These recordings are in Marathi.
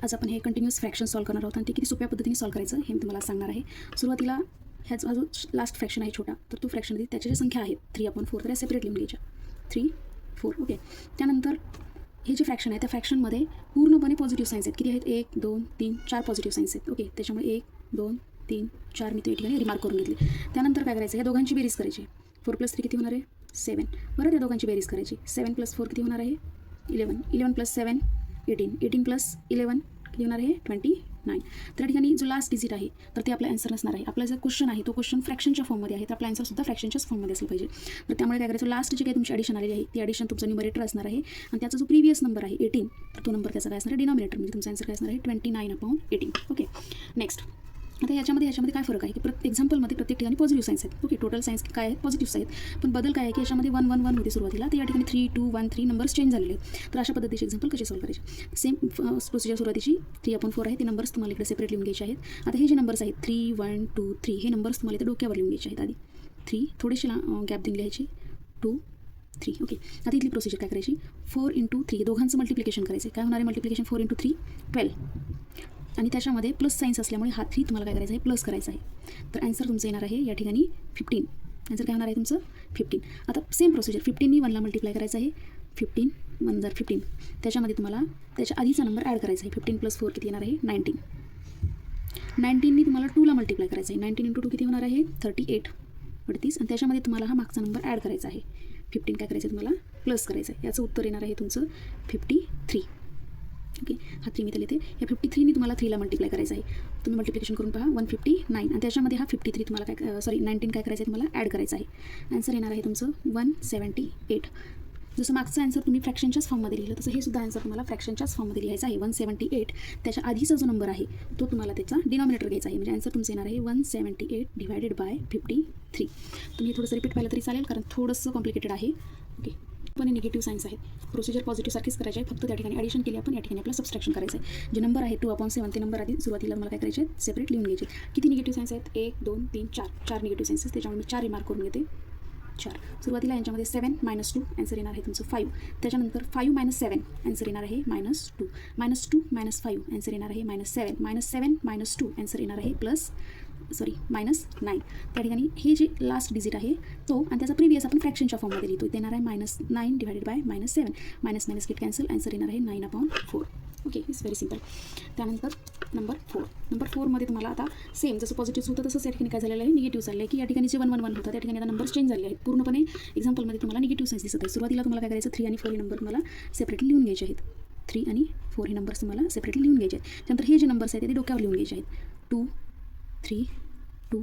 आज आपण हे कंटिन्यूअस फ्रॅक्शन सॉल्व करणार आहोत आणि ते किती सोप्या पद्धतीने सॉल्व करायचं हे मी तुम्हाला सांगणार आहे. सुरुवातीला ह्याचा जो लास्ट फ्रॅक्शन आहे छोटा, तर तो फ्रॅक्शनमध्ये त्याच्या ज्या संख्या आहेत 3/4 तर या सेपरेट लिहून घ्यायच्या. 3, 4 ओके. त्यानंतर हे जे फ्रॅक्शन आहे त्या फ्रॅक्शनमध्ये पूर्णपणे पॉझिटिव्ह साईन्स आहेत. किती आहेत? 1, 2, 3, 4 पॉझिटिव्ह साईन्स आहेत. ओके, त्याच्यामुळे 1, 2, 3, 4 मी ते ठिकाणी रिमार्क करून घेतली. त्यानंतर काय करायचं? या दोघांची बेरीज करायची. 4 + 3 किती होणार आहे? 7. बरं, त्या दोघांची बेरीज करायची. 7 + 4 किती होणार आहे? 11. 11 + 7 18. 18 + 11 किती होणार आहे? 29. त्या ठिकाणी जो लास्ट डिजिट आहे तर ते आपला आन्सर नसणार आहे. आपला जो क्वेश्चन आहे तो क्वेश्चन फ्रॅक्शनच्या फॉर्ममध्ये आहे, तर आपला आन्सरसुद्धा फ्रॅक्शनच्याच फॉर्ममध्ये असलं पाहिजे. तर त्यामुळे काय करायचं? लास्ट जे काही तुमची ॲडिशन आलेली आहे ती ॲडिशन तुमचं न्यूमरेटर असणार आहे आणि त्याचा जो प्रिव्हियस नंबर आहे 18 तर तो नंबर त्याचा काय असणार आहे? डिनॉमिनेटर. म्हणजे तुमचा आन्सर काय असणार आहे? 29/18. ओके. नेक्स्ट, आता याच्यामध्ये काय फरक आहे की एक्झाम्पलमध्ये प्रत्येक ठिकाणी पॉझिटिव्ह साईन्स आहेत. ओके, टोटल साईन्स काय आहेत? पॉझिटिव्ह आहेत. पण बदल काय आहे की याच्यामध्ये 1, 1, 1 होती सुरुवातीला, तर या ठिकाणी 3, 2, 1, 3 नंबर्स चेंज झालेले आहेत. तर अशा पद्धतीचे एक्झाम्पल कसे सॉल्व करायचे? Same procedure. सुरुवातीची 3/4 आहे, ते नंबर्स तुम्हाला इकडे सेपरेट लिहून घ्यायचे आहेत. आता हे जे नंबर्स आहेत 3, 1, 2, 3 हे नंबर्स तुम्हाला इथे डोक्यावर लिहून घ्यायचे आहेत. आधी 3 थोडेसे गॅप देऊन लिहायचे, 2, 3 ओके. आता इथली प्रोसिजर काय करायची? 4 × 3 दोघांचं मल्टिप्लिकेशन करायचं. काय होणार आहे मल्टिप्लिकेशन? 4 × 3 12 आणि त्याच्यामध्ये प्लस साईन्स असल्यामुळे हा 3 तुम्हाला काय करायचं आहे? प्लस करायचा आहे. तर आन्सर तुमचं येणार आहे या ठिकाणी 15. आन्सर काय होणार आहे तुमचं? 15. आता सेम प्रोसिजर 15नी 1ला मल्टिप्लाय करायचं आहे. 15 1 = 15. त्याच्यामध्ये तुम्हाला त्याच्या आधीचा नंबर ॲड करायचा आहे. 15 + 4 किती येणार आहे? 19. 19नी तुम्हाला 2ला मल्टिप्लाय करायचं आहे. 19 × 2 किती होणार आहे? 38 38 आणि त्याच्यामध्ये तुम्हाला हा मागचा नंबर ॲड करायचा आहे. 15 काय करायचं तुम्हाला? प्लस करायचं आहे. याचं उत्तर येणार आहे तुमचं 53. ओके, हा 3 मी त्याला येते. या 53नी तुम्हाला 3ला मल्टिप्लाय करायचं आहे. तुम्ही मल्टिप्लिकेशन करून पहा. 159 आणि त्याच्यामध्ये हा 53 तुम्हाला काय 19 काय करायचं आहे? तुम्हाला ॲड करायचं आहे. आन्सर येणार आहे तुमचं 178. जसं मागचं आन्सर तुम्ही फ्रॅक्शनच्याच फॉर्ममध्ये लिहिलं तसं हे सुद्धा आन्सर तुम्हाला फ्रॅक्शनच्याच फॉर्ममध्ये लिहायचं आहे. 178 त्याच्या आधीचा जो नंबर आहे तो तुम्हाला त्याचा डिनॉमिनेटर घ्यायचा आहे. म्हणजे आन्सर तुमचं येणार आहे 178 / 53. तुम्ही थोडंसं रिपीट पाहिलं तरी चालेल कारण थोडंसं कॉम्प्लिकेटेड आहे. ओके, पण निगेटिव्ह साईन्स आहेत. प्रोसिजर पॉझिटिव्ह सारखीच करायची आहे, फक्त त्या ठिकाणी ॲडिशन केली आपण, या ठिकाणी आपलं सबस्ट्रॅक्शन करायचं आहे. जे नंबर आहे 2/7 ते नंबर आधी सुरुवातीला मला काय करायचे आहेत? सेपरेट लिहून घ्यायचे. किती निगेटिव्ह साईन्स आहेत? 1, 2, 3, 4 निगेटिव्ह साईन्सेस. त्याच्यामुळे मी 4 रिमार्क करून घेते. 4 सुरुवातीला यांच्यामध्ये 7 - 2 आन्सर येणार आहे तुमचं 5. त्याच्यानंतर 5 - 7 आन्सर येणार आहे -2. -2 - 5 आन्सर येणार आहे -7. -7 - 2 आन्सर येणार आहे -9. त्या ठिकाणी हे जे लास्ट डिजिट आहे तो आणि त्याचा प्रिव्हियस आपण फ्रॅक्शनच्या फॉर्ममध्ये लिहितो. ते येणार आहे -9 / -7. Minus get cancel. आन्सर येणार आहे 9/4. Okay, it's very simple. त्यानंतर नंबर 4मध्ये तुम्हाला आता सेम जसं पॉझिटिव्ह होतं तसंच या ठिकाणी काय झालेलं आहे? निगेटिव्ह चाललं आहे की या ठिकाणी जे 1, 1, 1 होतं त्या ठिकाणी आता नंबर्स चेंज झाले आहेत. पूर्णपणे एक्झाम्पलमध्ये तुम्हाला निगेटिव्ह साईन्स दिसत आहे. सुरुवातीला तुम्हाला काय करायचं? 3 आणि 4 हे नंबर तुम्हाला सेपरेटली लिहून घ्यायचे आहेत. 3 आणि 4 हे नंबर्स तुम्हाला सेपरेटली लिहून घ्यायचे आहेत. त्यानंतर हे जे नंबर्स आहेत ते डोक्यावर लिहून घ्यायचे आहेत. 2, 3, 2,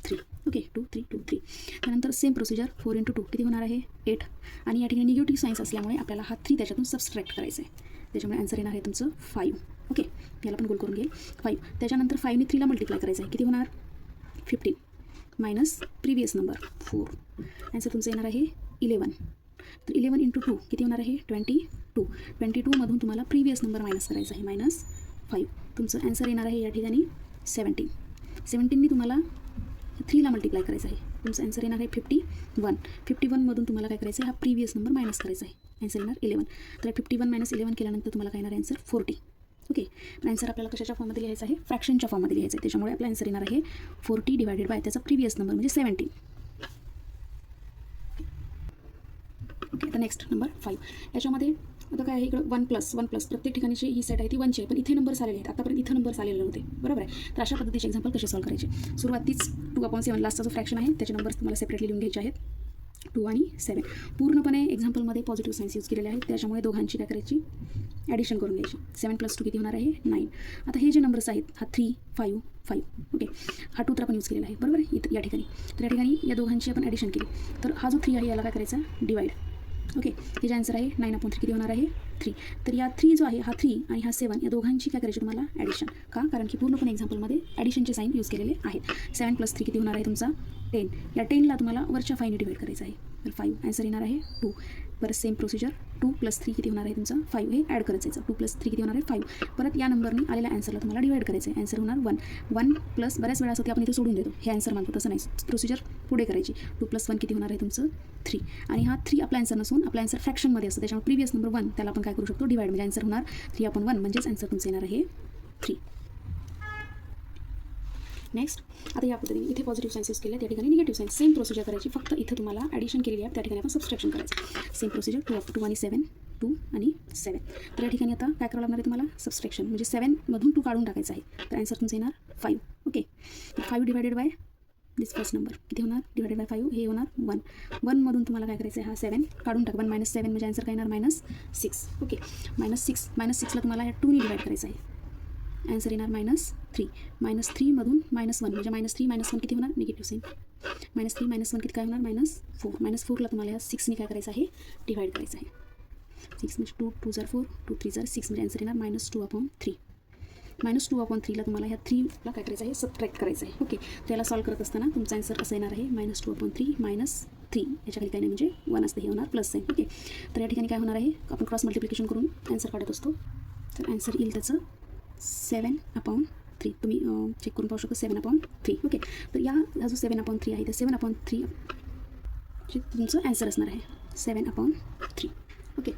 3 ओके. 2, 3, 2, 3 त्यानंतर सेम प्रोसिजर 4 × 2 किती होणार आहे? 8 आणि या ठिकाणी निगेटिव्ह साईन्स असल्यामुळे आपल्याला हा 3 त्याच्यातून सबस्ट्रॅक्ट करायचं आहे. त्याच्यामुळे आन्सर येणार आहे तुमचं 5. ओके, याला पण गोल करून घेईल 5. त्याच्यानंतर 5नी 3ला मल्टिप्लाय करायचं आहे. किती होणार? 15 मायनस प्रिव्हियस नंबर 4. आन्सर तुमचं येणार आहे 11. तर 11 × 2 किती होणार आहे? 22. 22मधून तुम्हाला प्रिव्हियस नंबर मायनस करायचा आहे -5. तुमचं आन्सर येणार आहे या ठिकाणी 17. 17नी तुम्हाला 3ला मल्टिप्लाय करायचं आहे. तुमचं आन्सर येणार आहे 51. 51मधून तुम्हाला काय करायचं आहे? हा प्रिव्हियस नंबर मायनस करायचा आहे. आन्सर येणार 11. तर 51 - 11 केल्यानंतर तुम्हाला काय येणार आन्सर 40. ओके, आन्सर आपल्याला कशाच्या फॉर्ममध्ये लिहायचं आहे? फ्रॅक्शनच्या फॉर्ममध्ये लिहायचं आहे. त्याच्यामुळे आपला आन्सर येणार आहे 40 / त्याचा प्रिव्हियस नंबर म्हणजे 17. ओके, आता नेक्स्ट नंबर 5. याच्यामध्ये आता काय आहे? इकडं 1+1+ प्रत्येक ठिकाणीची ही सेट आहे ती 1ची आहे, पण इथे नंबर्स आलेले आहेत. आतापर्यंत इथं नंबर्स आलेले नव्हते, बरोबर आहे. तर अशा पद्धतीचे एक्झाम्पल कसे सॉल्व करायचे? सुरुवातीच 2/7 लास्टचा जो फ्रॅक्शन आहे त्याचे नंबर्स तुम्हाला सेपरेटली लिहून घ्यायचे आहेत. 2 आणि 7 पूर्णपणे एक्झाम्पलमध्ये पॉझिटिव्ह साईन्स यूज केलेले आहेत. त्याच्यामुळे दोघांची काय करायची? ॲडिशन करून घ्यायची. 7 + 2 किती होणार आहे? 9. आता हे जे नंबर्स आहेत हा 3, 5, 5 ओके. हा 2 तर आपण यूज केलेला आहे, बरोबर आहे इथं या ठिकाणी. तर या ठिकाणी या दोघांची आपण ॲडिशन केली तर हा जो 3 आहे याला काय करायचा? डिवाइड. ओके, हे जे आन्सर आहे 9/3 किती होणार आहे? 3. तर या 3 जो आहे हा 3 आणि हा 7 या दोघांची काय करायची तुम्हाला? ॲडिशन. का? कारण की पूर्णपणे एक्झाम्पलमध्ये ॲडिशनचे साईन यूज केलेले आहेत. 7 + 3 किती होणार आहे तुमचा? 10. या 10ला तुम्हाला वरच्या 5ने डिवाइड करायचं आहे. तर 5 आन्सर येणार आहे 2. परत सेम प्रोसिजर 2 + 3 किती होणार आहे तुमचं 5 हे ॲड करत जायचं. 2 + 3 किती होणार आहे 5. परत या नंबरनी आलेल्या ॲन्सरला तुम्हाला डिवाईड करायचं आहे. ॲन्सर होणार 1 प्लस बऱ्याच वेळा असं ते आपण इथे सोडून देतो, हे ॲन्सर मानतो, तसं नाही. प्रोसिजर पुढे करायची. 2 + 1 किती होणार आहे तुमचं 3. आणि हा 3 आपला ॲन्सर नसून आपला ॲन्सर फ्रॅक्शनमध्ये असतं, त्याच्यामुळे प्रिव्हियस नंबर 1 त्याला आपण काय करू शकतो डिवाईड, म्हणजे ॲन्सर होणार 3/1 म्हणजेच ॲन्सर तुमचं येणार आहे 3. नेक्स्ट आता या पद्धतीने इथे पॉझिटिव्ह सायन्स यूज केले, त्या ठिकाणी निगेटिव्ह सायन्स. सेम प्रोसिजर करायची, फक्त इथं तुम्हाला ॲडिशन केलेली आहे, त्या ठिकाणी आपण सबस्ट्रॅक्शन करायचं. सेम प्रोसिजर 2 आणि 7, 2 आणि 7. तर या ठिकाणी आता काय करावं लागणार आहे तुम्हाला सबस्ट्रॅक्शन, म्हणजे 7मधून 2 काढून टाकायचं आहे. तर ॲन्सर तुमचं येणार 5. Okay, 5 divided by this first number किती होणार डिवायडेड बाय 5 हे होणार 1. 1मधून तुम्हाला काय करायचं आहे, हा 7 काढून टाका. 1 - 7 म्हणजे ॲन्सर काय येणार -6. ओके, -6ला तुम्हाला ह्या 2ने डिवाईड करायचं आहे. ॲन्सर येणार -3. -3मधून -1 म्हणजे -3 - 1 किती होणार निगेटिव्ह साईन. -3 - 1 किती काय होणार -4. -4ला तुम्हाला ह्या 6ने काय करायचं आहे डिवाईड करायचं आहे. 6 म्हणजे 2 2 जार 4 2 3 जार 6 म्हणजे ॲन्सर येणार -2/3. -2/3ला तुम्हाला ह्या 3ला काय करायचं आहे सबट्रॅक्ट करायचं आहे. ओके, त्याला सॉल्व करत असताना तुमचा ॲन्सर कसं येणार आहे -2/3 -3 याच्याखाली काही नाही म्हणजे 1 असतं, हे होणार प्लस साईन. ओके, तर या ठिकाणी काय होणार आहे आपण क्रॉस मल्टिप्लिकेशन करून ॲन्सर काढत असतो, तर ॲन्सर येईल त्याचं 7/3. तुम्ही चेक करून पाहू शकता 7/3. ओके, तर हा जो 7/3 आहे, तर 7/3 तुमचं ॲन्सर असणार आहे 7/3. ओके,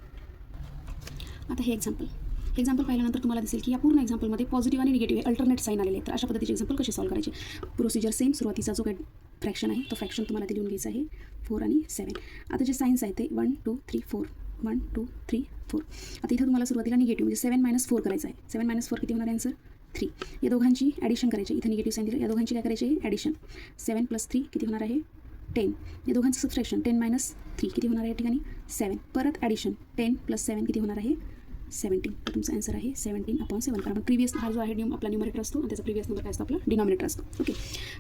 आता हे एक्झाम्पल पाहिल्यानंतर तुम्हाला दिसेल की या पूर्ण एक्झाम्पलमध्ये पॉझिटिव्ह आणि निगेटिव्ह हे अल्टरनेट साईन आलेले आहेत. तर अशा पद्धतीचे एक्झाम्पल कसे सॉल्व करायचे. प्रोसिजर सेम, सुरुवातीचा जो काही फ्रॅक्शन आहे तो फ्रॅक्शन तुम्हाला ते लिहून घ्यायचा आहे 4 आणि 7. आता जे साईन्स आहे ते 1 2 3 4 1 2 3 4. आता इथं तुम्हाला सुरुवातीला निगेटिव्ह म्हणजे 7 - 4 करायचं आहे. 7 - 4 किती होणार ॲन्सर 3. या दोघांची ॲडिशन करायची, इथं निगेटिव्ह साईन दिलं, या दोघांची काय करायची आहे ॲडिशन. 7 + 3 किती होणार आहे 10. या दोघांचं सबस्ट्रॅक्शन 10 - 3 किती होणार आहे या ठिकाणी 7. परत ॲडिशन 10 + 7 किती होणार आहे 17. तर तुमचा ॲन्सर आहे 17/7. कारण प्रिव्हियस हा जो आहे आपला न्यूमरेटर असतो आणि त्याचा प्रिव्हियस नंबर काय असतो आपला डिनॉमिनेटर असतो. Okay,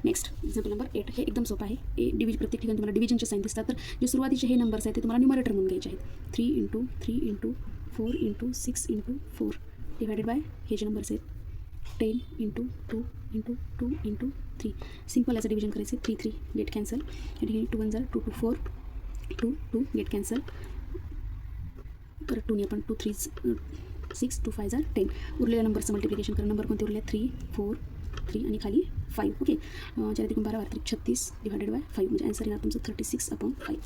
next example number 8. हे एकदम सोपं आहे. प्रत्येक ठिकाणी तुम्हाला डिव्हिजनचे साईन दिसतात, तर जे सुरुवातीचे हे नंबर्स आहेत ते तुम्हाला न्यूमरेटर म्हणून घ्यायचे आहेत. 3 × 3 × 4 × 6 × 4 डिवायडेड बाय हे जे नंबर्स आहेत 10 × 2 × 2 × 3. सिम्पल याचं डिव्हिजन करायचं. 3 3 गेट कॅन्सल. या ठिकाणी 2 1 2 2 4 2 2 गेट कॅन्सल. परत 2ने आपण 2 3 6 2 5 10. उरलेल्या नंबरचं मल्टिप्लिकेशन करा. नंबर कोणते उरले 3 4 3 आणि खाली 5. ओके, 4 × 12 = 36 डिवायडेड बाय 5 म्हणजे ॲन्सर येणार तुमचं 36/5.